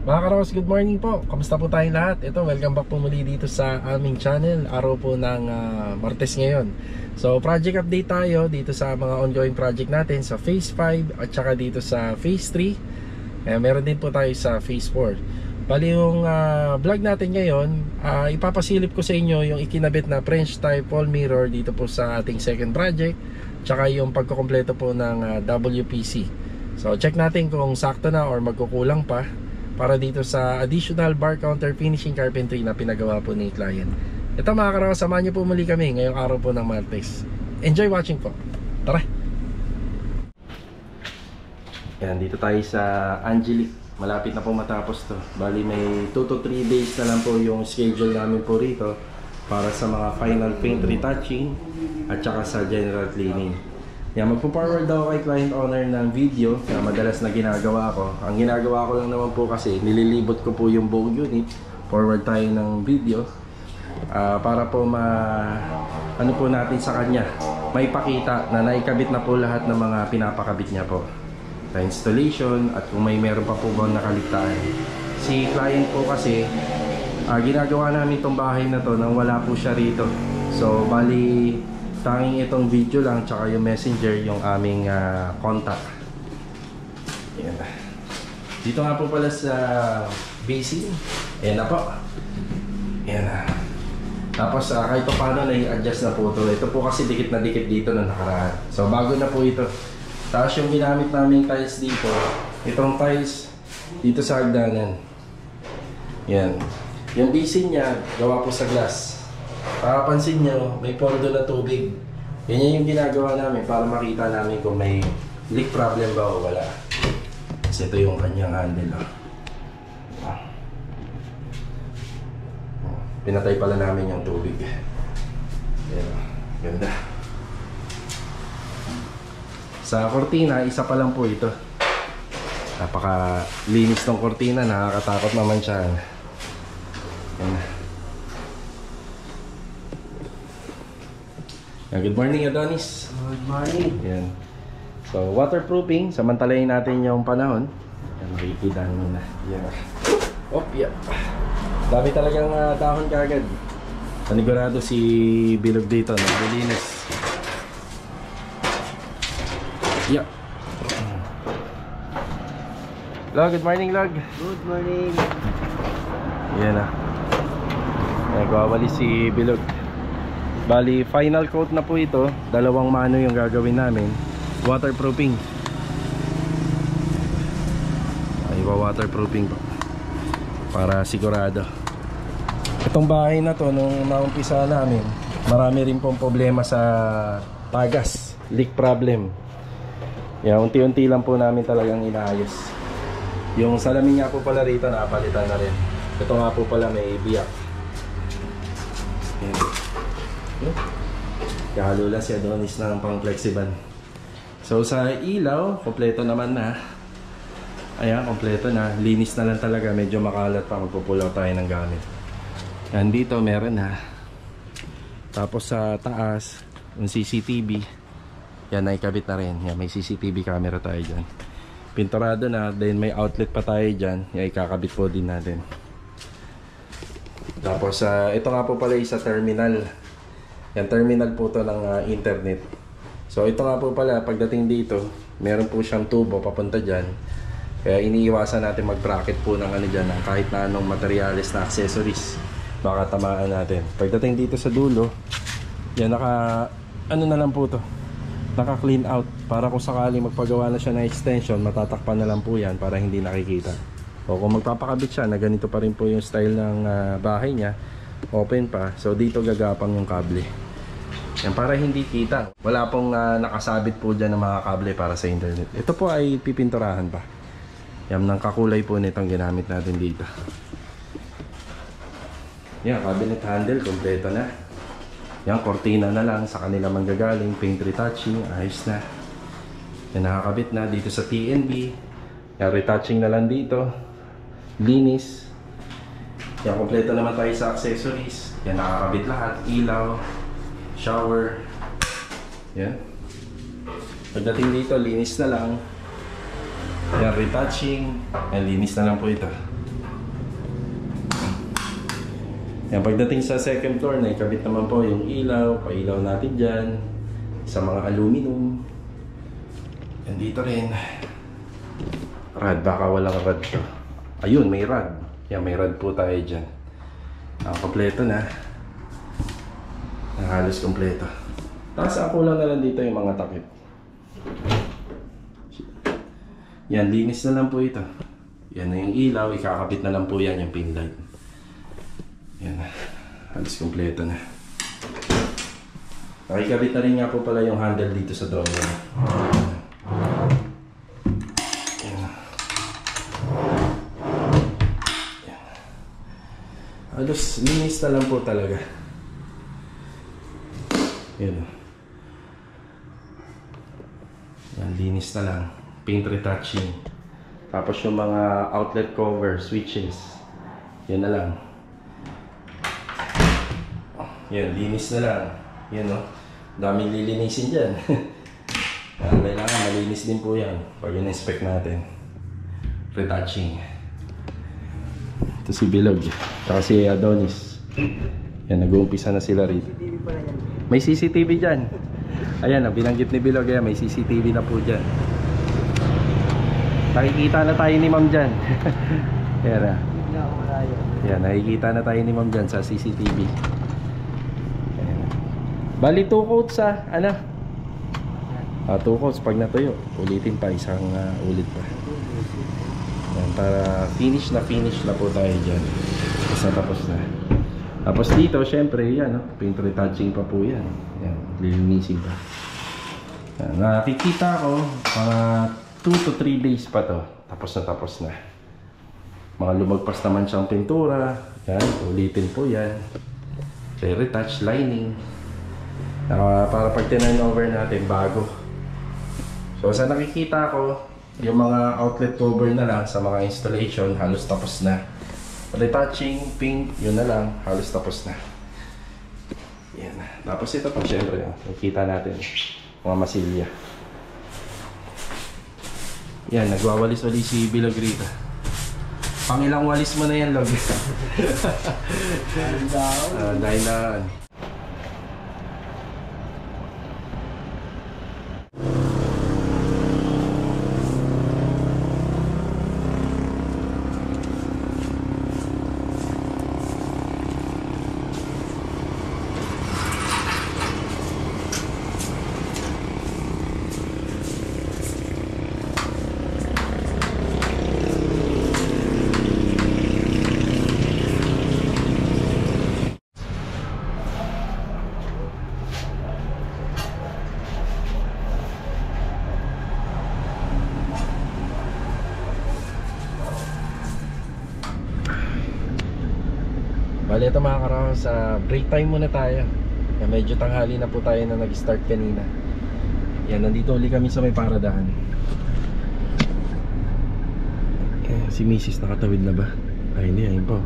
Mga Karos, good morning po. Kamusta po tayong lahat? Ito, welcome back po muli dito sa aming channel. Araw po ng Martes ngayon. So, project update tayo dito sa mga ongoing project natin sa Phase 5 at saka dito sa Phase 3. Meron din po tayo sa Phase 4. Bali yung vlog natin ngayon, ipapasilip ko sa inyo yung ikinabit na French type wall mirror dito po sa ating second project, tsaka yung pagkukompleto po ng WPC. So, check natin kung sakto na or magkukulang pa para dito sa additional bar counter finishing carpentry na pinagawa po ni client. Ito mga Karos, samahan niyo po muli kami ngayong araw po ng Martes. Enjoy watching po. Tara! Yan, dito tayo sa Angelic. Malapit na po matapos to. Bali may 2 to 3 days na lang po yung schedule namin po rito para sa mga final paint retouching at saka sa general cleaning. Yan, magpo-forward daw kay client owner ng video na madalas na ginagawa ko. Ang ginagawa ko lang naman po kasi nililibot ko po yung buong unit. Forward tayo ng video para po ano po natin sa kanya, may pakita na naikabit na po lahat ng mga pinapakabit niya po sa installation at kung may meron pa po bang nakaligtaan. Si client po kasi ginagawa namin itong bahay na to nang wala po siya rito. So bali tanging itong video lang tsaka yung messenger yung aming contact. Ayan. Dito nga po pala sa basin. Ayan na po. Ayan na. Tapos kahit pa paano na-i-adjust na po ito. Ito po kasi dikit na dikit dito na nakaraan. So bago na po ito. Tapos yung ginamit namin tiles dito, itong tiles dito sa hagdanan. Ayan. Yung basin niya gawa po sa glass. Papansin nyo, may pondo na tubig. Yan yung ginagawa namin para makita namin kung may leak problem ba o wala. Kasi ito yung kanyang handle. Pinatay pala namin yung tubig. Yan, ganda. Sa kortina, isa pa lang po ito. Napaka linis ng kortina, nakakatakot naman siya. Yan. Good morning, Adonis. Good morning. Yan. So, waterproofing. Samantalayin natin yung panahon. Yan, makikita nyo na. Yan. Oh, yeah. Dami talagang dahon kagad. Panigurado si Bilog dito. Naglilinis. Yeah. Log, good morning, Log. Good morning. Yan na. Nagwawali si Bilog. Bali, final coat na po ito. Dalawang mano yung gagawin namin. Waterproofing. Ay, waterproofing po. Para sigurado. Itong bahay na to, nung naumpisa namin, marami rin pong problema sa tagas. Leak problem. Yan, unti-unti lang po namin talagang inaayos. Yung salamin nga po pala rito, napalitan na rin. Ito nga po pala may biyak. Yan. Kahalo lang si Adonis na ng pang flexiban. So sa ilaw, kompleto naman na. Ayan, kompleto na. Linis na lang talaga. Medyo makalat pa. Magpupulaw tayo ng gamit. Yan, dito meron na. Tapos sa taas, yung CCTV. Yan, naikabit na rin. Yan, may CCTV camera tayo dyan. Pinturado na. Then may outlet pa tayo dyan. Yan, ikakabit po din natin. Tapos ito nga po pala sa terminal. Yan, terminal po to ng internet. So ito nga po pala, pagdating dito, meron po siyang tubo papunta dyan. Kaya iniiwasan natin mag-bracket po ng ano dyan, ng kahit na anong materials na accessories. Baka tamaan natin. Pagdating dito sa dulo, yan ano na lang po to, naka clean out. Para kung sakaling magpagawa na siya ng extension, matatakpan na lang po yan para hindi nakikita. O kung magpapakabit siya na ganito pa rin po yung style ng bahay niya, open pa, so dito gagapang yung kable. Yan, para hindi kita. Wala pong nakasabit po dyan ng mga kable para sa internet. Ito po ay pipinturahan pa. Yan, ng kakulay po nitong ginamit natin dito. Yan, cabinet handle, kompleto na. Yan, kortina na lang sa kanila manggagaling. Paint retouching, ayos na. Yan, nakakabit na dito sa TNB. Yan, retouching na lang dito. Linis. Yan, kompleto naman tayo sa accessories. Yan, nakakabit lahat. Ilaw, shower. Yan. Pagdating dito, linis na lang. Yan, retouching. Yan, linis na lang po ito. Yan, pagdating sa second floor, naikabit naman po yung ilaw, pailaw natin dyan, sa mga aluminum. Yan dito rin. Rad, baka walang rad to. Ayun, may rad. Yan, may rad po tayo dyan. Kompleto na. Halos kompleto. Tapos ang kulang na lang dito yung mga takip. Yan, linis na lang po ito. Yan na yung ilaw, ikakabit na lang po yan yung pin light. Yan, halos kompleto na. Nakikabit na rin nga po pala yung handle dito sa drone. Halos linis na lang po talaga. Yan. Yan, linis na lang. Paint retouching. Tapos yung mga outlet cover, switches. Yan na lang. Yan, linis na lang. Yan o. Daming lilinisin dyan. Kailangan malinis din po yan. Pag in-inspect natin. Retouching. Ito si Bilog. Saka si Adonis. Yan, nag-uumpisa na sila rito. May CCTV dyan. Ayan, binanggit ni Bilog. Ayan, may CCTV na po dyan. Nakikita na tayo ni Ma'am dyan. Ayan, ayan, nakikita na tayo ni Ma'am dyan sa CCTV. Ayan. Bali 2 coats ano? 2 coats pag natuyo. Ulitin pa, isang ulit pa. Ayan, para finish na po tayo dyan. Tapos na. Tapos dito, syempre, yan, no? Paint retouching pa po yan. Yan, lilinisin pa. Yan, nakikita ko, mga 2 to 3 days pa to. Tapos na. Mga lumagpas naman siyang pintura. Yan, ulitin po yan. Retouch, lining. Para pag tinurn over natin, bago. So, sa nakikita ko, yung mga outlet cover na lang sa mga installation, halos tapos na. Retouching, paint, yun na lang, halos tapos na. Yan. Tapos ito pa, syempre, nakikita natin mga masilya. Yan, nagwawalis-walis si Bilog rito. Pangilang walis mo na yan, Log? Dahil na. Bali ito mga karaw, sa break time muna tayo. Yan, medyo tanghali na po tayo na nag-start kanina. Yan, nandito ulit kami sa may paradahan. Yan, si Mrs. nakatawid na ba? Ay hindi, ayun po.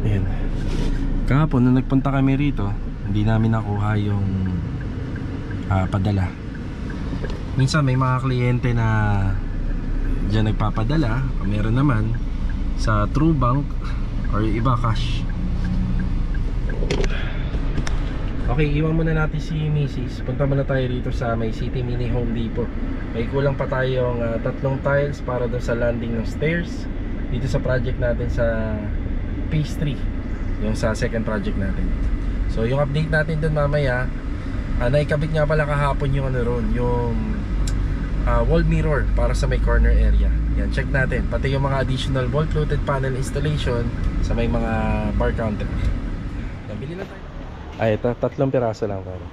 Yan. Kahapon nung nagpunta kami rito, hindi namin nakuha yung padala. Minsan may mga kliyente na dyan nagpapadala, meron naman sa TrueBank or iba cash. Okay, iwan muna natin si Mrs. Punta muna tayo rito sa may City Mini Home Depot. May kulang pa tayong 3 tiles para doon sa landing ng stairs dito sa project natin sa Phase 3, yung sa second project natin. So yung update natin doon mamaya, naikabit nga pala kahapon yung ano ron, yung wall mirror para sa may corner area. Yan, check natin. Pati yung mga additional wall fluted panel installation sa may mga bar counter. Yan, bili na tayo. Ay, ito, 3 piraso lang pare.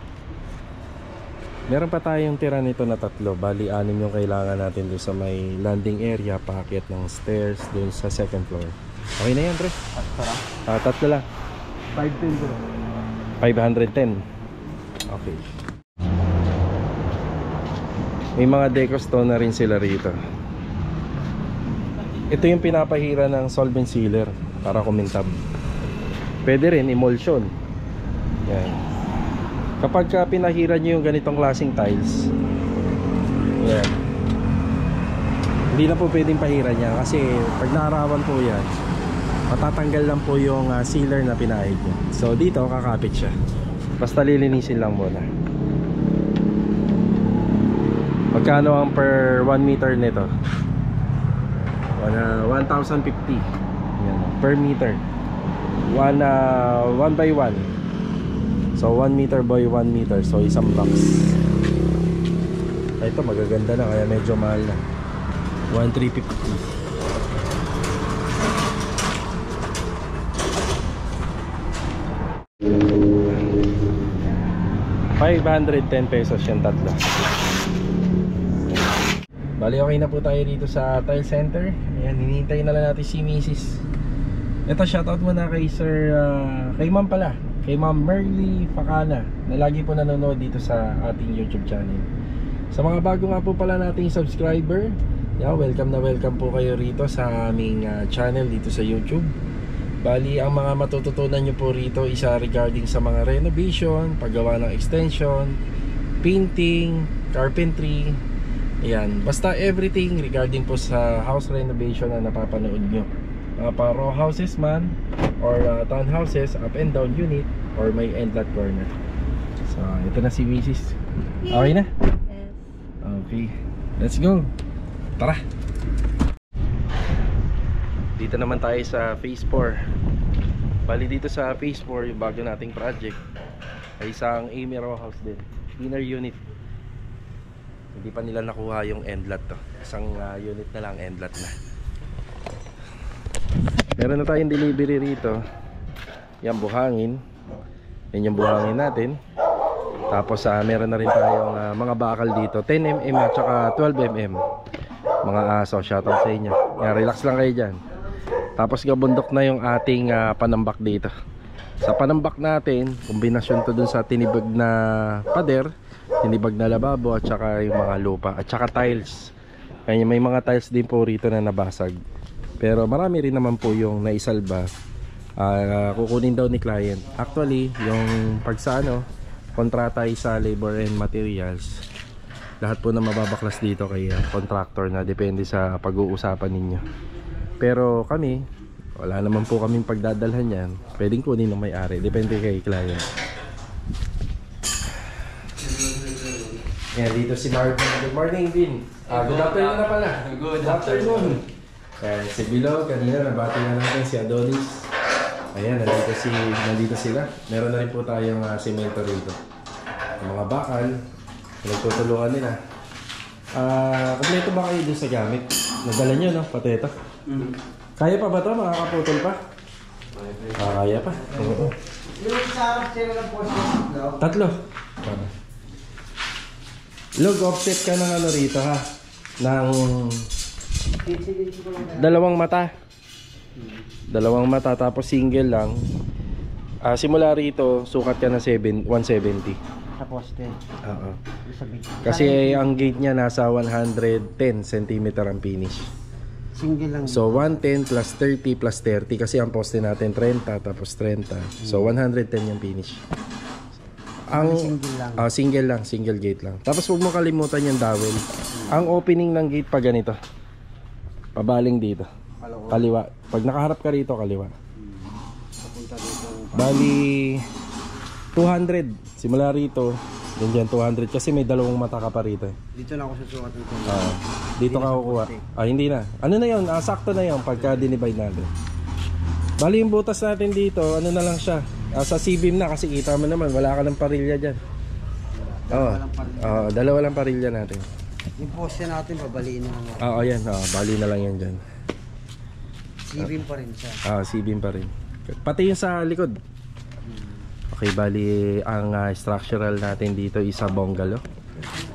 Meron pa tayong tira nito na 3. Bali, 6 yung kailangan natin doon sa may landing area, paakyat ng stairs doon sa second floor. Okay na yan, pre? 3 lang. 510 bro. 510. Okay. May mga decostone na rin sila rito. Ito yung pinapahira ng solvent sealer para kumintab. Pwede rin emulsion. Yan. Kapag pinahira nyo yung ganitong klaseng tiles, yan, hindi na po pwedeng pahira niya kasi pag naarawan po yan, matatanggal lang po yung sealer na pinahid niya. So dito kakapit siya, basta lilinisin lang muna. Magkano ang per 1 meter nito? 1,050 per meter. 1 by 1. So 1 meter by 1 meter. So isang box. Ito magaganda na, kaya medyo mahal na. 1,350. 510 pesos yung tatlo. Bali okay na po tayo dito sa tile center. Ayan, hinihintay na lang natin si Mrs. Ito, shoutout muna kay Sir, kay Ma'am pala, kay Ma'am Merly Facana, na lagi po nanonood dito sa ating YouTube channel. Sa mga bago nga po pala nating subscriber, welcome na welcome po kayo rito sa aming channel dito sa YouTube. Bali, ang mga matututunan nyo po rito isa regarding sa mga renovation, paggawa ng extension, painting, carpentry. Ayan, basta everything regarding po sa house renovation na napapanood nyo. Pa row houses man, or townhouses, up and down unit, or may end lot corner. So, ito na si Mrs. Okay na? Yes. Okay, let's go. Tara. Dito naman tayo sa phase 4. Bali dito sa phase 4, yung bago nating project ay isang Amy row house din, inner unit. Hindi pa nila nakuha yung end lot to. Isang unit na lang, end lot na. Meron na tayong delivery rito. Yan, buhangin. Yan yung buhangin natin. Tapos meron na rin tayong mga bakal dito, 10mm at saka 12mm. Mga aso, shoutout sa inyo. Yan, relax lang kayo dyan. Tapos gabundok na yung ating panambak dito. Sa panambak natin, kombinasyon to dun sa tinibag na pader, tinibag na lababo at saka yung mga lupa at saka tiles. Kaya may mga tiles din po rito na nabasag. Pero marami rin naman po yung naisalba. Kukunin daw ni client. Actually, yung kontrata sa labor and materials, lahat po na mababaklas dito kay contractor na depende sa pag-uusapan ninyo. Pero kami, wala naman po kaming pagdadalhan yan. Pwedeng kunin ng may-ari, depende kay client. Yan, dito si Marvin. Good morning, Vin. Good afternoon na pala. Good afternoon. Ayan, si Bilog, kanina nabati na natin si Adonis. Ayan, nandito sila. Meron na rin po tayong semento rito. Ang mga bakal, nagtutulungan nila. Kompleto ba kayo dun sa gamit? Nadala nyo, no? Pati ito. Kaya pa ba ito? Makakaputol pa? Kaya pa. Oo. Yung sa sila ng post no? Tatlo. Log, offset ka ng ano rito, ha? Ng dalawang mata. Dalawang mata, tapos single lang. Simula rito, sukat ka na 170. Sa poste. Oo. Kasi ang gate niya nasa 110 cm ang finish. Single lang. So 110 plus 30 plus 30 kasi ang poste natin 30 tapos 30. So 110 yung finish. Ang single lang. Single lang, single gate lang. Tapos huwag mo kalimutan yung dowel. Ang opening ng gate pa ganito. Pabaling dito. Kaliwa. Pag nakaharap ka rito, kaliwa. Bali 200. Simula rito, dyan 200 kasi may dalawang mata ka pa rito. Dito na ako susukat ng dito ka kukuha. Hindi na. Ano na yun? Sakto na yun pagka dinivide natin. Bali yung butas natin dito, ano na lang siya. Sa C-beam na kasi kita mo naman, wala ka ng parilya dyan. Dalawa lang parilya natin. Yung poste natin, babaliin na naman. Yan. Bali na lang yan dyan. C-beam pa rin siya. C-beam pa rin. Pati yung sa likod. Okay, bali ang structural natin dito isa bungalow.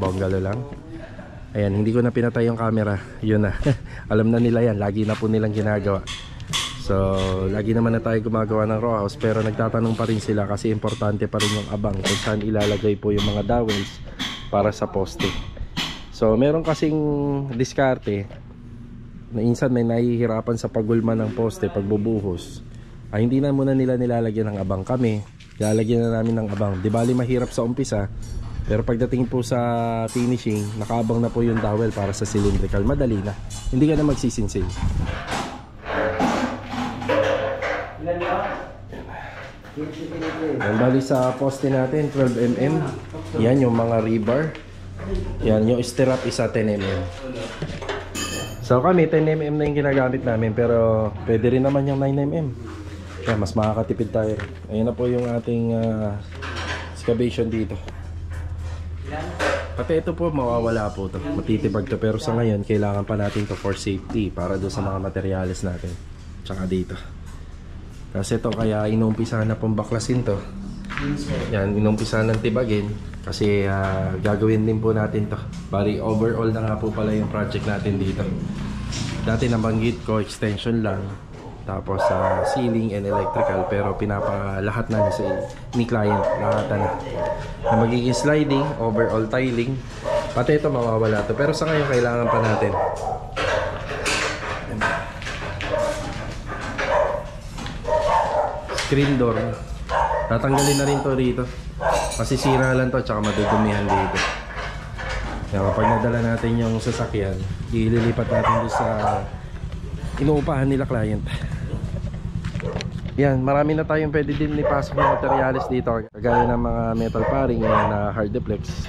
Bungalow lang. Ayan, hindi ko na pinatay yung camera. Yun na. Alam na nila yan. Lagi na po nilang ginagawa. So, lagi naman na tayo gumagawa ng row house. Pero nagtatanong pa rin sila kasi importante pa rin yung abang kung saan ilalagay po yung mga dowels para sa poste. So, meron kasing diskarte na insan may nahihirapan sa pagulma ng poste, pagbubuhos. Hindi na muna nila nilalagyan ng abang. Kami, lalagyan na namin ng abang. Di bali mahirap sa umpisa, pero pagdating po sa finishing, nakaabang na po yung dowel para sa cylindrical. Madali na. Hindi ka na magsisinsil. Yan, bali sa poste natin 12mm. Yan yung mga rebar. Yan yung stirrup isa 10mm. So kami 10mm na yung ginagamit namin, pero pwede rin naman yung 9mm. Yan, mas makakatipid tayo. Ayun na po yung ating excavation dito. Pati ito po mawawala po to, matitibag to, pero sa ngayon kailangan pa natin to for safety para doon sa mga materyales natin. Tsaka dito. Kasi ito kaya inumpisahan na pong baklasin to. Yan, inumpisahan ng tibagin kasi gagawin din po natin to. Bali overall na nga po pala yung project natin dito. Dati nabanggit ko extension lang, tapos ceiling and electrical, pero pinapalahat na ni client lahat na magiging sliding, overall tiling, pati ito mawawala to, pero sa ngayon kailangan pa natin. Screen door, tatanggalin na rin to dito, masisira lang to tsaka madudumihan dito. Kaya kapag nadala natin yung sasakyan, ililipat natin doon sa inuupahan nila client. Yan, marami na tayong pwede din ipasok ng materials dito, kagaya ng mga metal paring na hard deflex,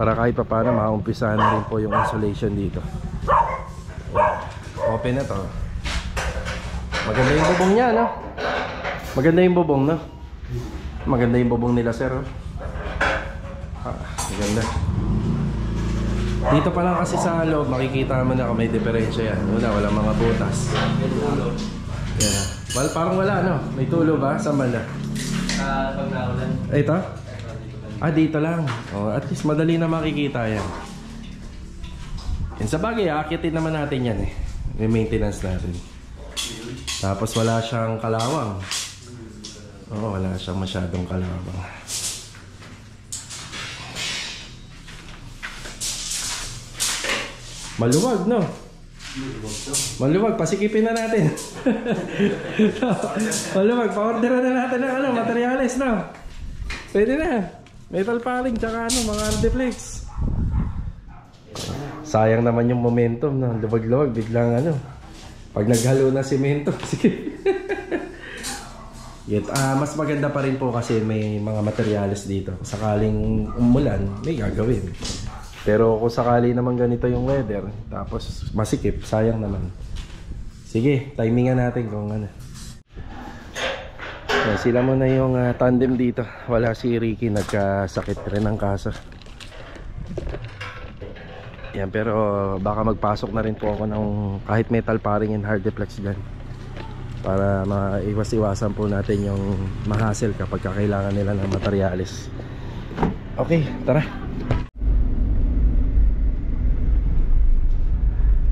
para kahit pa paano maumpisahan na rin po yung insulation dito. Open na to. Maganda yung bubong niya, no? Maganda yung bubong, no? Maganda yung bubong nila, sir, oh. Maganda. Dito pa lang kasi sa loob makikita mo na kung may diferensya yan. Wala mga butas. Yan. Well, parang wala, no? May tulo ba? Saan ba na? Pag naulan. Ito? Dito lang. Oh, at least madali na makikita yan. Yan, sa bagay, akitin naman natin yan eh. May maintenance natin. Tapos wala siyang kalawang. Oo, wala siyang masyadong kalawang. Maluwag, no? Maluwag, pasikipin na natin. Maluwag, pa-orderan na natin ng materials, no? Pwede na. Metal paring, tsaka mga Ardeflex. Sayang naman yung momentum, no? Luwag-luwag, biglang pag naghalo na simento. Sige. Yet, mas maganda pa rin po kasi may mga materials dito. Sakaling umulan, may gagawin. Pero kung sakali naman ganito yung weather, tapos masikip, sayang naman. Sige, timingan natin kung ano. Yan, sila muna yung tandem dito. Wala si Ricky, nagkasakit rin ng kaso. Yan, pero baka magpasok na rin po ako ng kahit metal paring and hard deflex dyan, para maiwas-iwasan po natin yung mahasel kapag kailangan nila ng materyales. Okay, tara.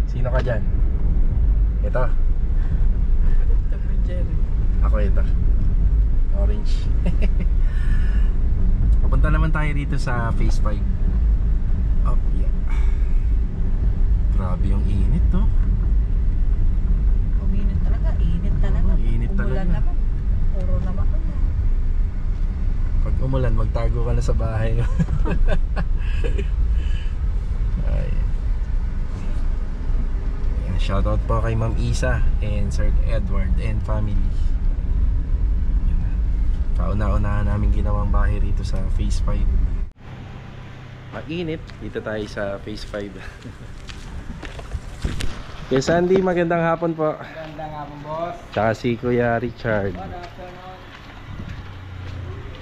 Sino ka dyan? Ito. Ako ito. Orange. Papunta naman tayo dito sa Phase 5. Oh, yeah. Grabe yung init to. Uminit talaga, init talaga. Init talaga. Umulan naman. Puro naman. Pag umulan, magtago ka na sa bahay. Ay. Shoutout po kay Ma'am Isa and Sir Edward and family. Kauna-unahan namin ginawang bahay rito sa Phase 5. Mainit. Dito tayo sa Phase 5. Kay Sandy, magandang hapon po. Magandang hapon, boss. Tsaka si Kuya Richard.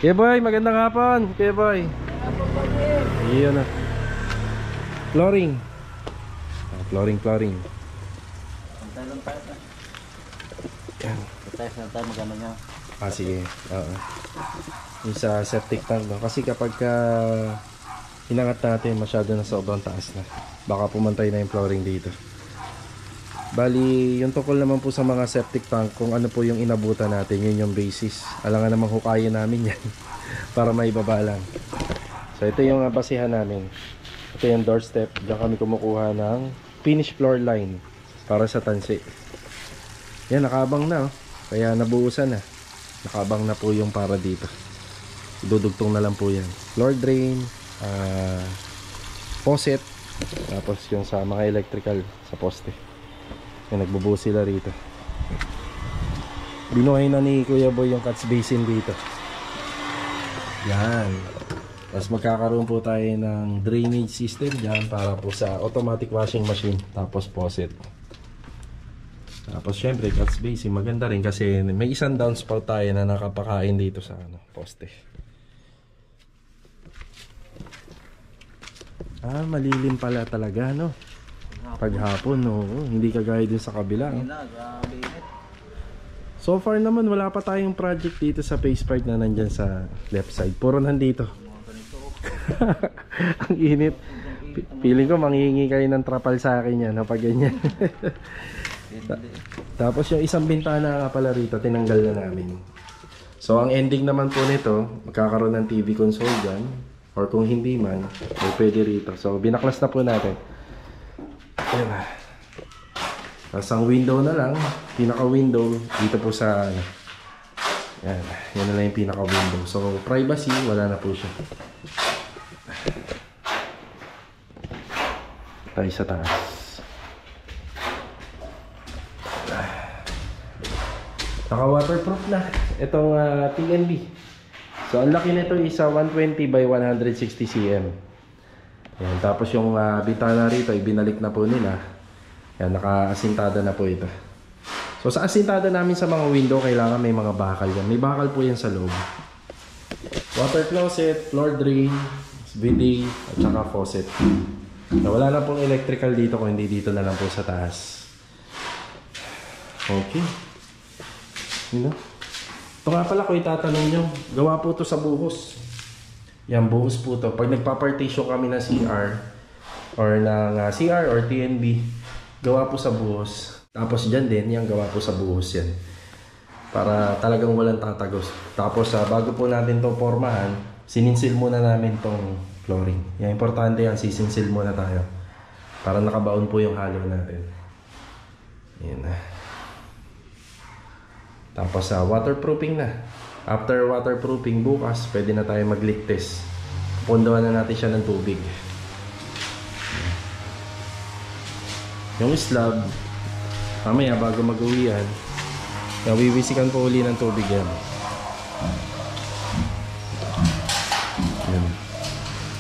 Kuya Boy, magandang hapon. Kuya Boy. Iyon na. Flooring. Flooring. Yan. Test na tayo, maganda nyo. Sige. Oo. Yung sa septic tank, no? Kasi kapag inangat natin, masyado na sobrang taas na. Baka pumantay na yung flooring dito. Bali, yung tungkol naman po sa mga septic tank, kung ano po yung inabutan natin, yun yung basis. Alangan namang hukayin namin yan para maibaba lang. So ito yung basihan namin. Ito yung doorstep. Diyan kami kumukuha ng finish floor line para sa tansi. Yan, nakabang na, oh. Kaya nabuusan na. Nakabang na po yung para dito. Dudugtong na lang po yan. Floor drain, faucet, tapos yung sa mga electrical sa poste. Yung nagbubuo sila rito. Binuhay na ni Kuya Boy yung catch basin dito. Yan. Tapos magkakaroon po tayo ng drainage system dyan para po sa automatic washing machine. Tapos faucet. Tapos syempre catch basin. Maganda rin kasi may isang downspout tayo na nakapakain dito sa poste. Malilim pala talaga, no? Paghapon, no? Hindi kagaya din sa kabila. No? So far naman wala pa tayong project dito sa face part na nandyan sa left side. Puro nandito. Ang init. Feeling ko manghihingi kayo ng trapal sa akin yan pag ganyan. Tapos yung isang bintana nga pala rito tinanggal na namin. So ang ending naman po nito, magkakaroon ng TV console dyan. Or kung hindi man, ay pwede rito. So binaklas na po natin. Ayan na. Tapos ang window na lang, pinaka window dito po sa yan, yan na lang yung pinaka window. So privacy, wala na po siya. Tayo sa taas. Naka waterproof na itong TNB. So ang laki nito is 120 by 160 cm. Yan, tapos yung bintana rito ay binalik na po nila. Yan, naka-asintada na po ito. So sa asintada namin sa mga window, kailangan may mga bakal yan. May bakal po yan sa loob. Water closet, floor drain, bidet, at saka faucet. So, wala na pong electrical dito kung hindi dito na lang po sa taas. Okay. You know? Ito nga pala kung itatanong nyo, gawa po ito sa buhos. Yan, buhos po ito. Pag nagpa-partition kami ng CR or ng CR or TNB, gawa po sa buhos. Tapos dyan din, yung gawa po sa buhos yan. Para talagang walang tatagos. Tapos bago po natin itong formahan, sininsil muna namin itong flooring. Yan, importante yan, sisinsil muna tayo. Para nakabaon po yung halo natin. Yan na. Tapos waterproofing na. After waterproofing, bukas, pwede na tayo mag-leak test. Punduhan na natin siya ng tubig. Yung slab, mamaya bago mag-uwi yan, nawiwisikan po uli ng tubig yan. Yan.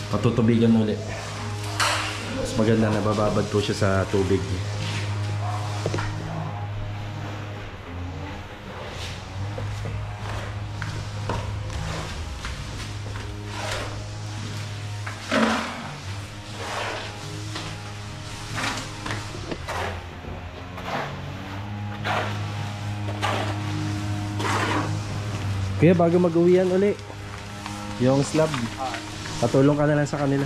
Patutubigan uli. Mas maganda na bababad po siya sa tubig. Kaya bago mag-uwi yan uli, yung slab, patulong ka na lang sa kanila.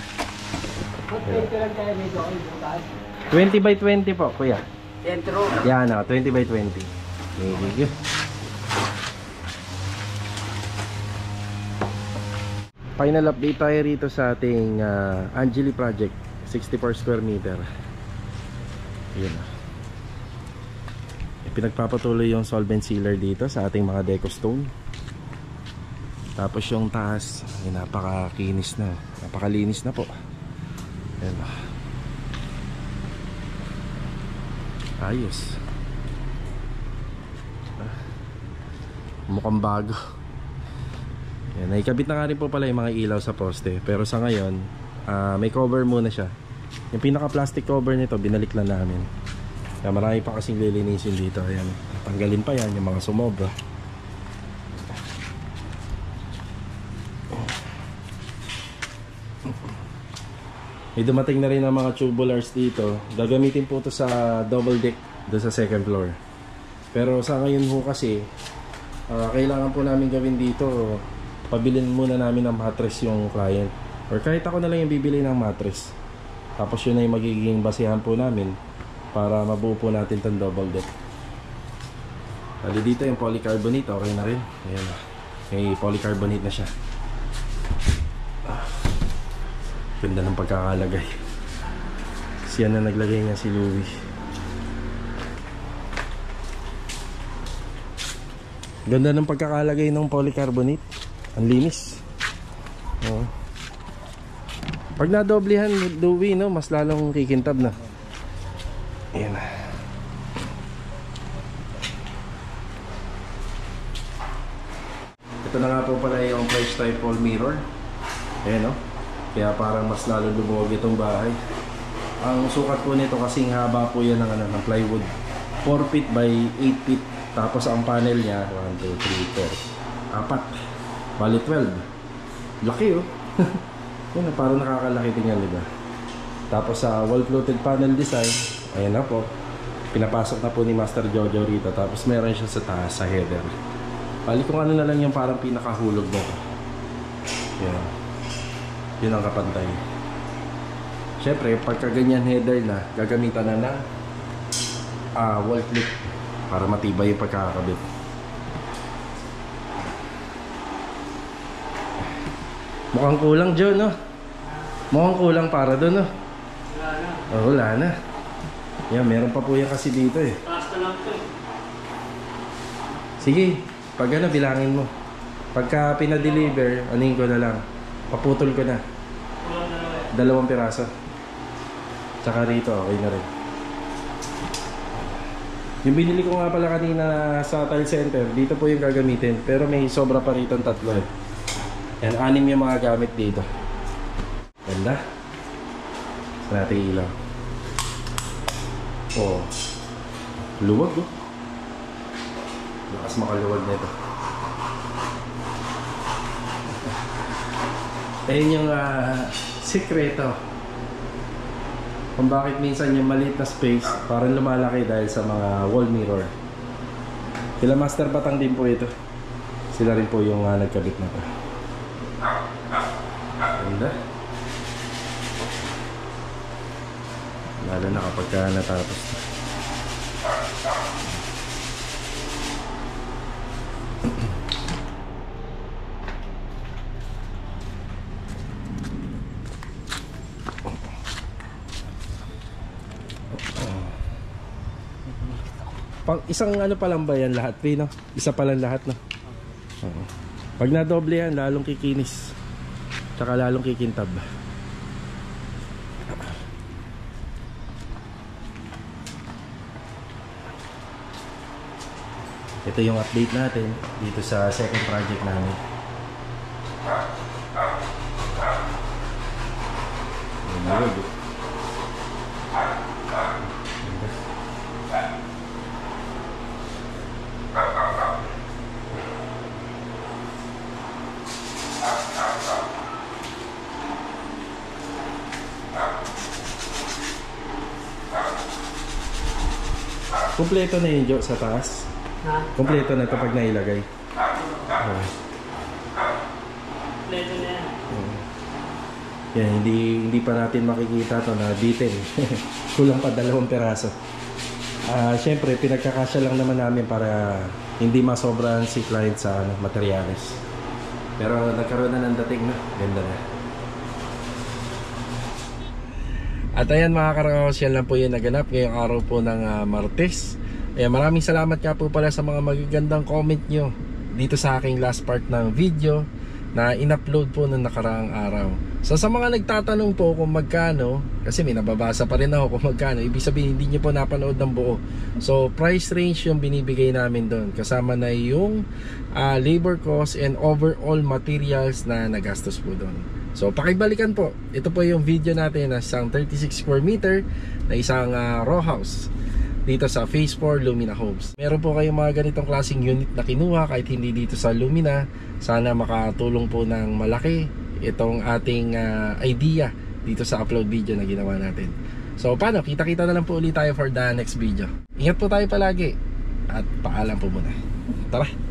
20 by 20 po, kuya. Yan o, 20 by 20. Thank you. Final update tayo rito sa ating Angeli project, 64 square meter. Yan o. Pinagpapatuloy yung solvent sealer dito sa ating mga deco stone. Tapos yung taas ay napakakinis na, napakalinis na po. Ayan. Ayos. Mukhang bago. Ayan, naikabit na nga rin po pala yung mga ilaw sa poste. Pero sa ngayon may cover muna siya. Yung pinaka plastic cover nito binalik lang namin. Ayan, marami pa kasing lilinisin dito. Ayan, tanggalin pa yan yung mga sumobra. May dumating na rin ang mga tubulars dito. Gagamitin po ito sa double deck doon sa second floor. Pero sa ngayon po kasi kailangan po namin gawin dito, pabilin muna namin ng mattress yung client. Or kahit ako na lang yung bibili ng mattress. Tapos yun ay magiging basehan po namin para mabuo po natin itong double deck. Dali dito yung polycarbonate, okay na rin. Ayan, may polycarbonate na siya. Ganda ng pagkakalagay. Siya na naglagay niya si Louie. Ganda ng pagkakalagay ng polycarbonate. Ang linis. Oh. Pag nadoblehan Louie, no, mas lalong kikintab na. Ayan. Ito na nga po pala yung fresh type wall mirror. Ayan o. Kaya parang mas lalo lumuwag itong bahay. Ang sukat po nito kasing haba po yan ng plywood. 4 feet by 8 feet. Tapos ang panel niya, 1, 2, 3, 4. 4. Bali 12. Laki oh. Yan na, parang nakakalaki din yan, diba? Tapos sa wall fluted panel design, ayan na po. Pinapasok na po ni Master Jojo rito. Tapos meron siya sa taas, sa header. Bali kung ano na lang yung parang pinakahulog nito. Yan. Yun ang kapantay. Siyempre, pagka ganyan header na, gagamitan na ng wall clip para matibay yung pagkakabit. Mukhang kulang John, no? Mukhang kulang para doon, no? Wala na. Oh, wala na. Yan, meron pa po yan kasi dito eh. Taas na lang ito. Sige, pag ano, bilangin mo. Pagka pinadeliver, anin ko na lang. Paputol ko na. Kulang na lang 2 piraso. Tsaka rito, okay na rin. Yung binili ko nga pala kanina sa tile center, dito po yung gagamitin. Pero may sobra pa rito 3 eh. Yan, 6 yung mga gamit dito. Ganda. Sa natin ilaw. Oh. Luwag oh. Lakas makaluwag nito. Ayun yung sikreto kung bakit minsan yung maliit na space parang lumalaki dahil sa mga wall mirror. Sila Master Batang din po ito. Sila rin po yung nagkabit na to. Ganda. Lalo na kapag natapos na. Pang isang ano pa lang ba yan lahat, no? Isa pa lang lahat, no? Oo. Pag nadoble yan, lalong kikinis. Tsaka lalong kikintab. Ito yung update natin dito sa second project namin. Kompleto na yun, Jo, sa taas. Ha? Kompleto na ito pag nailagay. Okay. Kompleto na yan. Yan, hindi pa natin makikita to na detail. Kulang pa 2 peraso. Siyempre, pinagkakasya lang naman namin para hindi masobrahan si client sa materials. Pero nagkaroon na ng dating na. Ganda na. At ayan mga karangos, yan lang po yung naganap ngayong araw po ng Martes. Ayan, maraming salamat nga po pala sa mga magagandang comment nyo dito sa aking last part ng video na in-upload po ng nakaraang araw. So sa mga nagtatanong po kung magkano, kasi may nababasa pa rin ako kung magkano, ibig sabihin hindi nyo po napanood ng buo. So price range yung binibigay namin doon, kasama na yung labor cost and overall materials na nagastos po doon. So pakibalikan po, ito po yung video natin na isang 36 square meter na isang row house dito sa Phase 4 Lumina Homes. Meron po kayong mga ganitong klaseng unit na kinuha kahit hindi dito sa Lumina. Sana makatulong po ng malaki itong ating idea dito sa upload video na ginawa natin. So paano, kita-kita na lang po ulit tayo for the next video. Ingat po tayo palagi at paalam po muna. Tara!